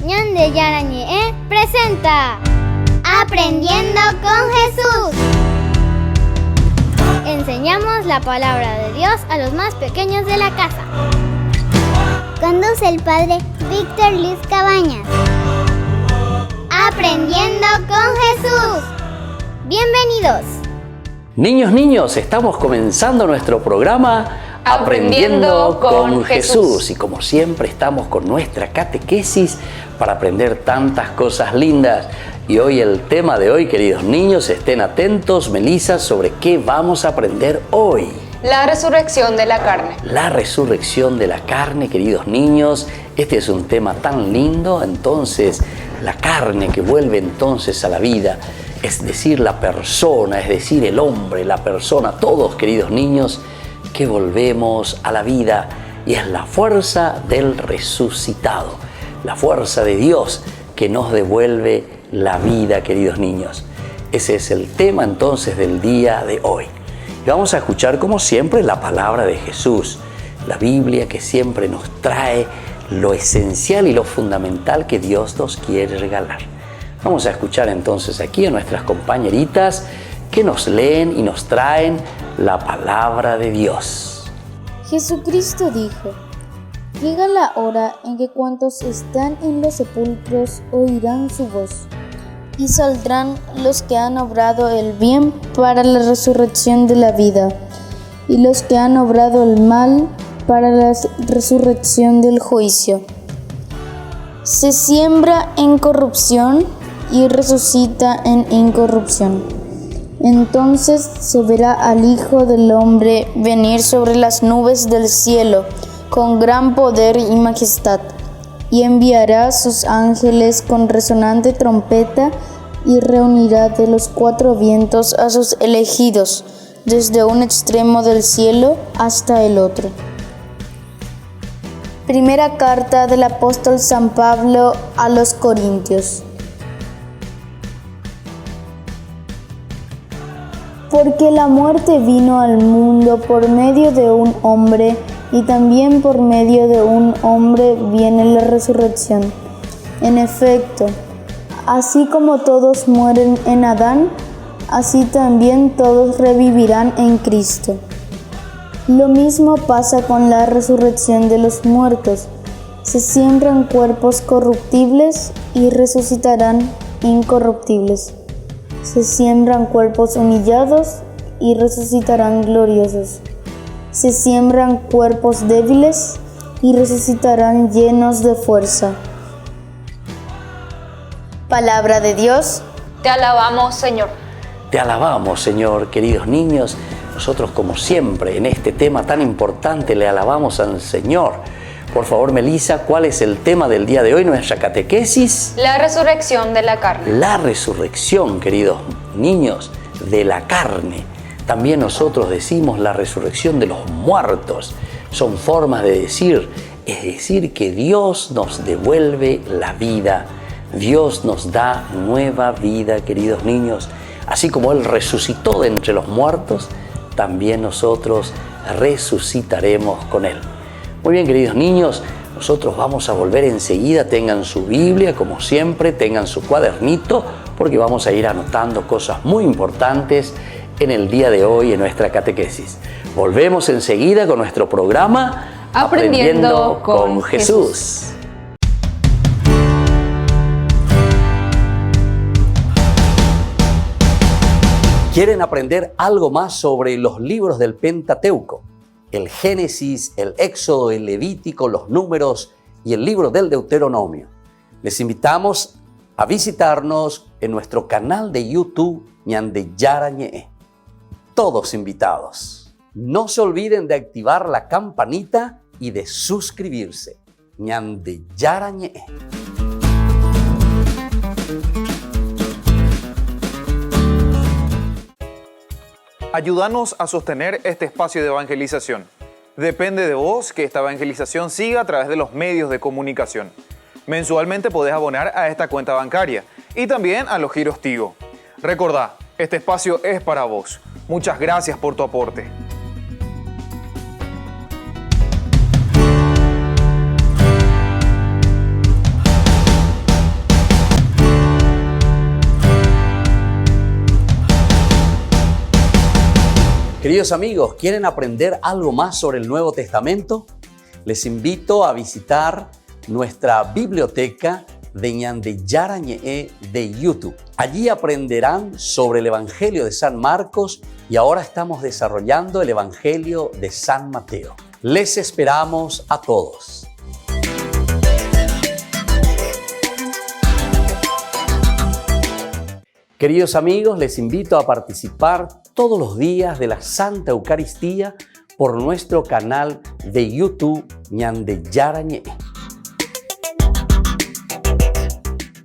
Ñande Yarañe presenta Aprendiendo con Jesús. Enseñamos la palabra de Dios a los más pequeños de la casa. Conduce el padre Víctor Luis Cabañas. Aprendiendo con Jesús. Bienvenidos. Niños, estamos comenzando nuestro programa Aprendiendo con Jesús. Y como siempre estamos con nuestra catequesis para aprender tantas cosas lindas. Y hoy el tema de hoy, queridos niños, estén atentos, Melissa, sobre qué vamos a aprender hoy. La resurrección de la carne. La resurrección de la carne, queridos niños. Este es un tema tan lindo. Entonces, la carne que vuelve entonces a la vida, es decir, la persona, es decir, el hombre, la persona, todos, queridos niños, que volvemos a la vida, y es la fuerza del resucitado, la fuerza de Dios que nos devuelve la vida, queridos niños. Ese es el tema entonces del día de hoy. Y vamos a escuchar como siempre la palabra de Jesús, la Biblia que siempre nos trae lo esencial y lo fundamental que Dios nos quiere regalar. Vamos a escuchar entonces aquí a nuestras compañeritas que nos leen y nos traen la palabra de Dios. Jesucristo dijo: llega la hora en que cuantos están en los sepulcros oirán su voz, y saldrán los que han obrado el bien para la resurrección de la vida, y los que han obrado el mal para la resurrección del juicio. Se siembra en corrupción y resucita en incorrupción. Entonces se verá al Hijo del Hombre venir sobre las nubes del cielo con gran poder y majestad, y enviará sus ángeles con resonante trompeta, y reunirá de los cuatro vientos a sus elegidos, desde un extremo del cielo hasta el otro. Primera carta del apóstol San Pablo a los Corintios. Porque la muerte vino al mundo por medio de un hombre, y también por medio de un hombre viene la resurrección. En efecto, así como todos mueren en Adán, así también todos revivirán en Cristo. Lo mismo pasa con la resurrección de los muertos. Se siembran cuerpos corruptibles y resucitarán incorruptibles. Se siembran cuerpos humillados y resucitarán gloriosos. Se siembran cuerpos débiles y resucitarán llenos de fuerza. Palabra de Dios. Te alabamos, Señor. Te alabamos, Señor, queridos niños. Nosotros, como siempre, en este tema tan importante, le alabamos al Señor. Por favor, Melissa, ¿cuál es el tema del día de hoy, nuestra catequesis? La resurrección de la carne. La resurrección, queridos niños, de la carne. También nosotros decimos la resurrección de los muertos. Son formas de decir, es decir, que Dios nos devuelve la vida. Dios nos da nueva vida, queridos niños. Así como Él resucitó de entre los muertos, también nosotros resucitaremos con Él. Muy bien, queridos niños, nosotros vamos a volver enseguida. Tengan su Biblia, como siempre, tengan su cuadernito, porque vamos a ir anotando cosas muy importantes en el día de hoy en nuestra catequesis. Volvemos enseguida con nuestro programa Aprendiendo con Jesús. ¿Quieren aprender algo más sobre los libros del Pentateuco? El Génesis, el Éxodo, el Levítico, los Números y el libro del Deuteronomio. Les invitamos a visitarnos en nuestro canal de YouTube Ñande Yarañe. Todos invitados. No se olviden de activar la campanita y de suscribirse. Ñande Yarañe. Ayúdanos a sostener este espacio de evangelización. Depende de vos que esta evangelización siga a través de los medios de comunicación. Mensualmente podés abonar a esta cuenta bancaria y también a los giros Tigo. Recordá, este espacio es para vos. Muchas gracias por tu aporte. Queridos amigos, ¿quieren aprender algo más sobre el Nuevo Testamento? Les invito a visitar nuestra biblioteca de Ñande Yarañe de YouTube. Allí aprenderán sobre el Evangelio de San Marcos y ahora estamos desarrollando el Evangelio de San Mateo. Les esperamos a todos. Queridos amigos, les invito a participar todos los días de la Santa Eucaristía por nuestro canal de YouTube Ñande Yarañe.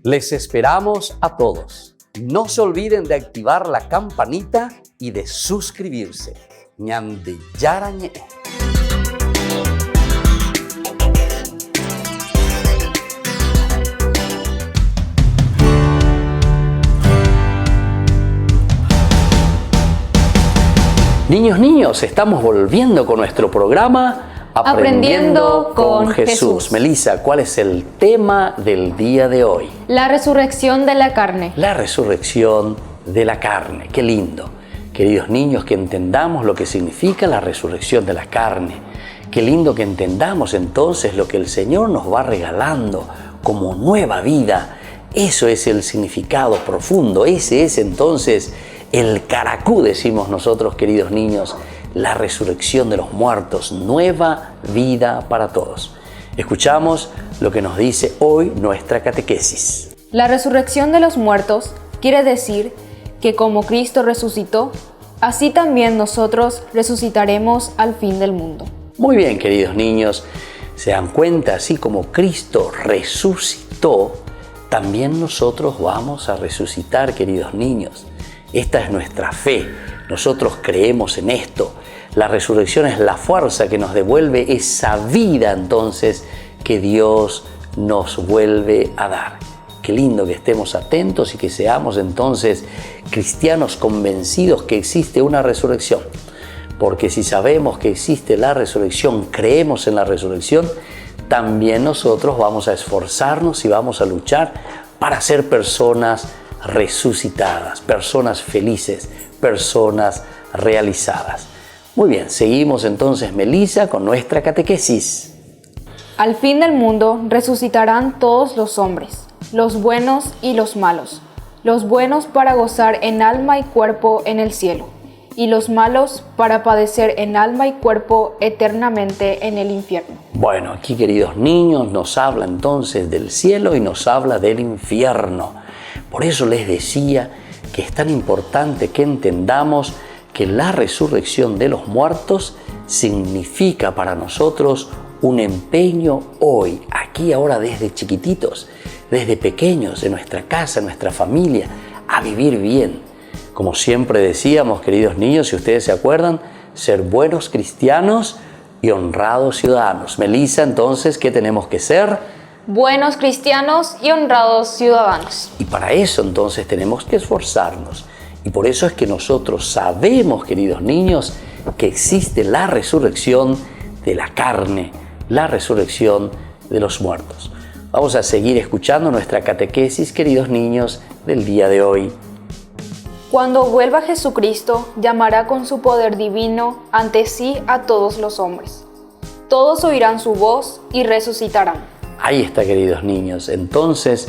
Les esperamos a todos. No se olviden de activar la campanita y de suscribirse. Ñande Yarañe. Niños, estamos volviendo con nuestro programa Aprendiendo con Jesús. Melissa, ¿cuál es el tema del día de hoy? La resurrección de la carne. La resurrección de la carne. Qué lindo. Queridos niños, que entendamos lo que significa la resurrección de la carne. Qué lindo que entendamos entonces lo que el Señor nos va regalando como nueva vida. Eso es el significado profundo. Ese es entonces el caracú, decimos nosotros, queridos niños, la resurrección de los muertos, nueva vida para todos. Escuchamos lo que nos dice hoy nuestra catequesis. La resurrección de los muertos quiere decir que como Cristo resucitó, así también nosotros resucitaremos al fin del mundo. Muy bien, queridos niños, se dan cuenta, así como Cristo resucitó, también nosotros vamos a resucitar, queridos niños. Esta es nuestra fe, nosotros creemos en esto. La resurrección es la fuerza que nos devuelve esa vida entonces que Dios nos vuelve a dar. Qué lindo que estemos atentos y que seamos entonces cristianos convencidos que existe una resurrección. Porque si sabemos que existe la resurrección, creemos en la resurrección, también nosotros vamos a esforzarnos y vamos a luchar para ser personas resucitadas, personas felices, personas realizadas. Muy bien, seguimos entonces, Melissa, con nuestra catequesis. Al fin del mundo resucitarán todos los hombres, los buenos y los malos. Los buenos para gozar en alma y cuerpo en el cielo, y los malos para padecer en alma y cuerpo eternamente en el infierno. Bueno, aquí, queridos niños, nos habla entonces del cielo y nos habla del infierno. Por eso les decía que es tan importante que entendamos que la resurrección de los muertos significa para nosotros un empeño hoy, aquí, ahora, desde chiquititos, desde pequeños, en nuestra casa, en nuestra familia, a vivir bien. Como siempre decíamos, queridos niños, si ustedes se acuerdan, ser buenos cristianos y honrados ciudadanos. Melissa, entonces, ¿qué tenemos que ser? Buenos cristianos y honrados ciudadanos. Y para eso entonces tenemos que esforzarnos. Y por eso es que nosotros sabemos, queridos niños, que existe la resurrección de la carne, la resurrección de los muertos. Vamos a seguir escuchando nuestra catequesis, queridos niños, del día de hoy. Cuando vuelva Jesucristo, llamará con su poder divino ante sí a todos los hombres. Todos oirán su voz y resucitarán. Ahí está, queridos niños. Entonces,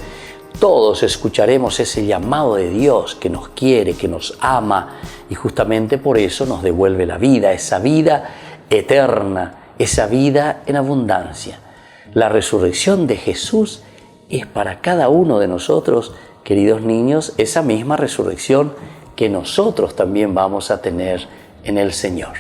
todos escucharemos ese llamado de Dios que nos quiere, que nos ama, y justamente por eso nos devuelve la vida, esa vida eterna, esa vida en abundancia. La resurrección de Jesús es para cada uno de nosotros, queridos niños, esa misma resurrección que nosotros también vamos a tener en el Señor.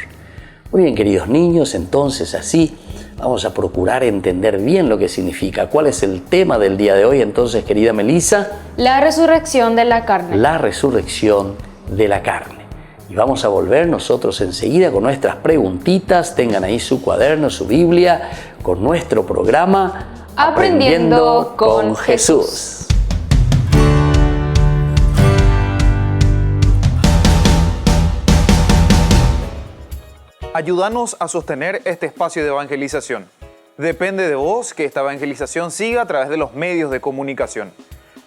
Muy bien, queridos niños, entonces así vamos a procurar entender bien lo que significa. ¿Cuál es el tema del día de hoy entonces, querida Melissa? La resurrección de la carne. La resurrección de la carne. Y vamos a volver nosotros enseguida con nuestras preguntitas. Tengan ahí su cuaderno, su Biblia, con nuestro programa Aprendiendo con Jesús. Ayúdanos a sostener este espacio de evangelización. Depende de vos que esta evangelización siga a través de los medios de comunicación.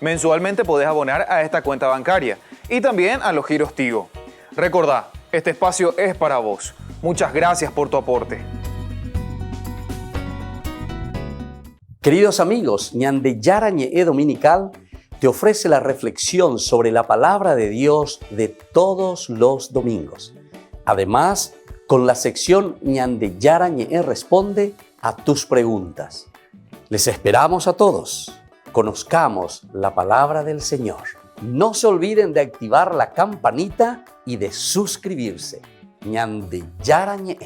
Mensualmente podés abonar a esta cuenta bancaria y también a los giros Tigo. Recordá, Este espacio es para vos. Muchas gracias por tu aporte. Queridos amigos, Ñande Yarañe Dominical te ofrece la reflexión sobre la palabra de Dios de todos los domingos. Además, con la sección Ñande Yarañe responde a tus preguntas. Les esperamos a todos. Conozcamos la palabra del Señor. No se olviden de activar la campanita y de suscribirse. Ñande Yarañe.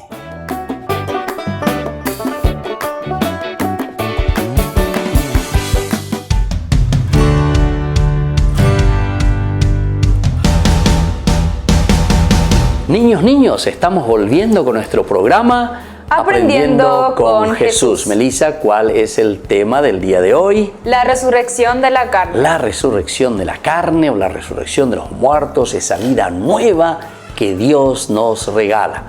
Niños, estamos volviendo con nuestro programa Aprendiendo con Jesús. Melissa, ¿cuál es el tema del día de hoy? La resurrección de la carne. La resurrección de la carne o la resurrección de los muertos, esa vida nueva que Dios nos regala.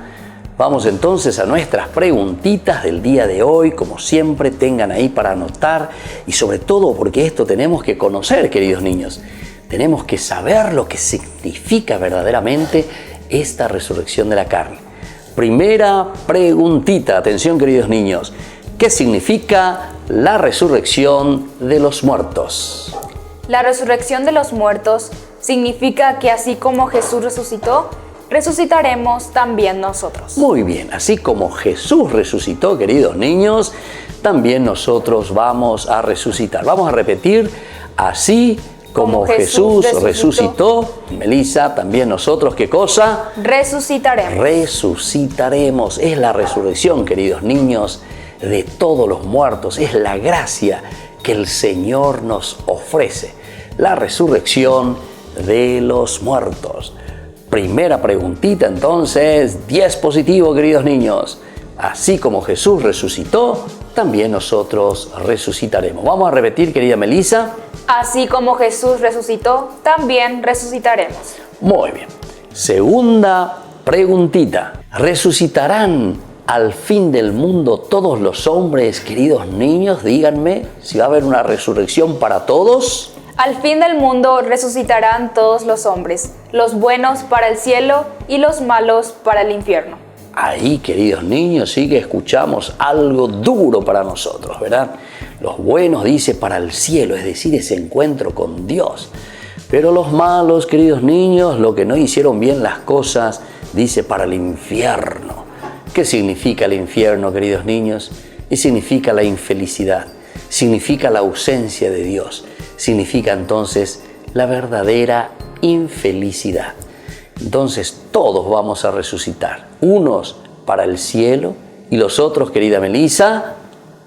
Vamos entonces a nuestras preguntitas del día de hoy, como siempre tengan ahí para anotar y sobre todo porque esto tenemos que conocer, queridos niños. Tenemos que saber lo que significa verdaderamente esta resurrección de la carne. Primera preguntita, atención queridos niños, ¿qué significa la resurrección de los muertos? La resurrección de los muertos significa que así como Jesús resucitó, resucitaremos también nosotros. Muy bien, así como Jesús resucitó, queridos niños, también nosotros vamos a resucitar. Vamos a repetir, así como Jesús resucitó, Melissa, también nosotros, ¿qué cosa? Resucitaremos. Resucitaremos. Es la resurrección, queridos niños, de todos los muertos. Es la gracia que el Señor nos ofrece. La resurrección de los muertos. Primera preguntita, entonces, 10 positivo, queridos niños. Así como Jesús resucitó, también nosotros resucitaremos. Vamos a repetir, querida Melissa. Así como Jesús resucitó, también resucitaremos. Muy bien. Segunda preguntita. ¿Resucitarán al fin del mundo todos los hombres, queridos niños? Díganme si va a haber una resurrección para todos. Al fin del mundo resucitarán todos los hombres, los buenos para el cielo y los malos para el infierno. Ahí, queridos niños, sí que escuchamos algo duro para nosotros, ¿verdad? Los buenos, dice, para el cielo, es decir, ese encuentro con Dios. Pero los malos, queridos niños, los que no hicieron bien las cosas, dice, para el infierno. ¿Qué significa el infierno, queridos niños? Y significa la infelicidad, significa la ausencia de Dios, significa entonces la verdadera infelicidad. Entonces todos vamos a resucitar, unos para el cielo y los otros, querida Melissa,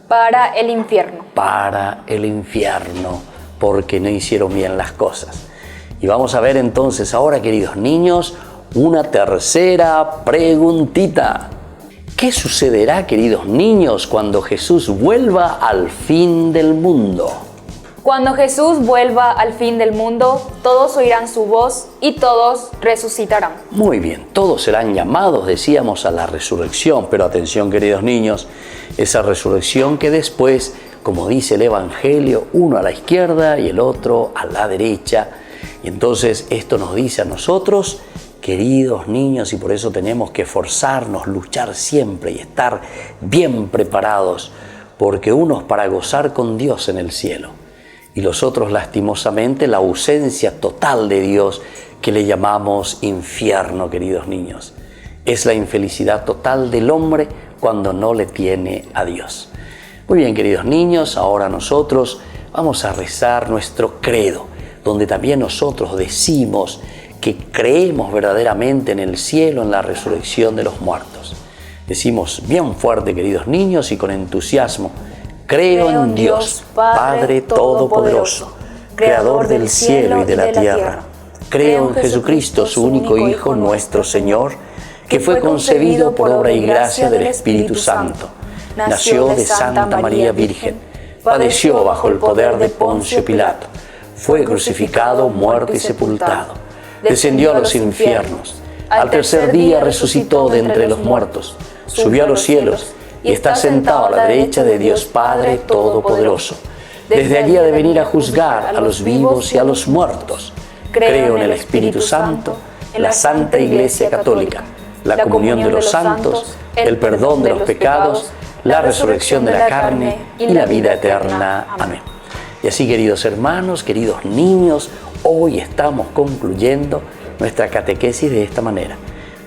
para el infierno. Para el infierno, porque no hicieron bien las cosas. Y vamos a ver entonces ahora, queridos niños, una tercera preguntita. ¿Qué sucederá, queridos niños, cuando Jesús vuelva al fin del mundo? Cuando Jesús vuelva al fin del mundo, todos oirán su voz y todos resucitarán. Muy bien, todos serán llamados, decíamos, a la resurrección, pero atención, queridos niños, esa resurrección que después, como dice el Evangelio, uno a la izquierda y el otro a la derecha. Y entonces esto nos dice a nosotros, queridos niños, y por eso tenemos que esforzarnos, luchar siempre y estar bien preparados, porque unos para gozar con Dios en el cielo, y los otros, lastimosamente, la ausencia total de Dios que le llamamos infierno, queridos niños. Es la infelicidad total del hombre cuando no le tiene a Dios. Muy bien, queridos niños, ahora nosotros vamos a rezar nuestro credo, donde también nosotros decimos que creemos verdaderamente en el cielo, en la resurrección de los muertos. Decimos bien fuerte, queridos niños, y con entusiasmo: creo en Dios, Padre Todopoderoso, Creador del cielo y de la tierra. Creo en Jesucristo, su único Hijo, nuestro Señor, que fue concebido por obra y gracia del Espíritu Santo. Nació de Santa María Virgen, padeció bajo el poder de Poncio Pilato, fue crucificado, muerto y sepultado, descendió a los infiernos, al tercer día resucitó de entre los muertos, subió a los cielos y está sentado a la derecha de Dios Padre Todopoderoso. Desde allí ha de venir a juzgar a los vivos y a los muertos. Creo en el Espíritu Santo, la Santa Iglesia Católica, la comunión de los santos, el perdón de los pecados, la resurrección de la carne y la vida eterna. Amén. Y así, queridos hermanos, queridos niños, hoy estamos concluyendo nuestra catequesis de esta manera.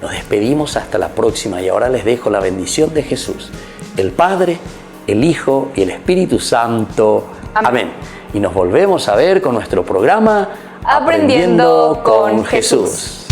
Nos despedimos hasta la próxima y ahora les dejo la bendición de Jesús, el Padre, el Hijo y el Espíritu Santo. Amén. Y nos volvemos a ver con nuestro programa Aprendiendo con Jesús.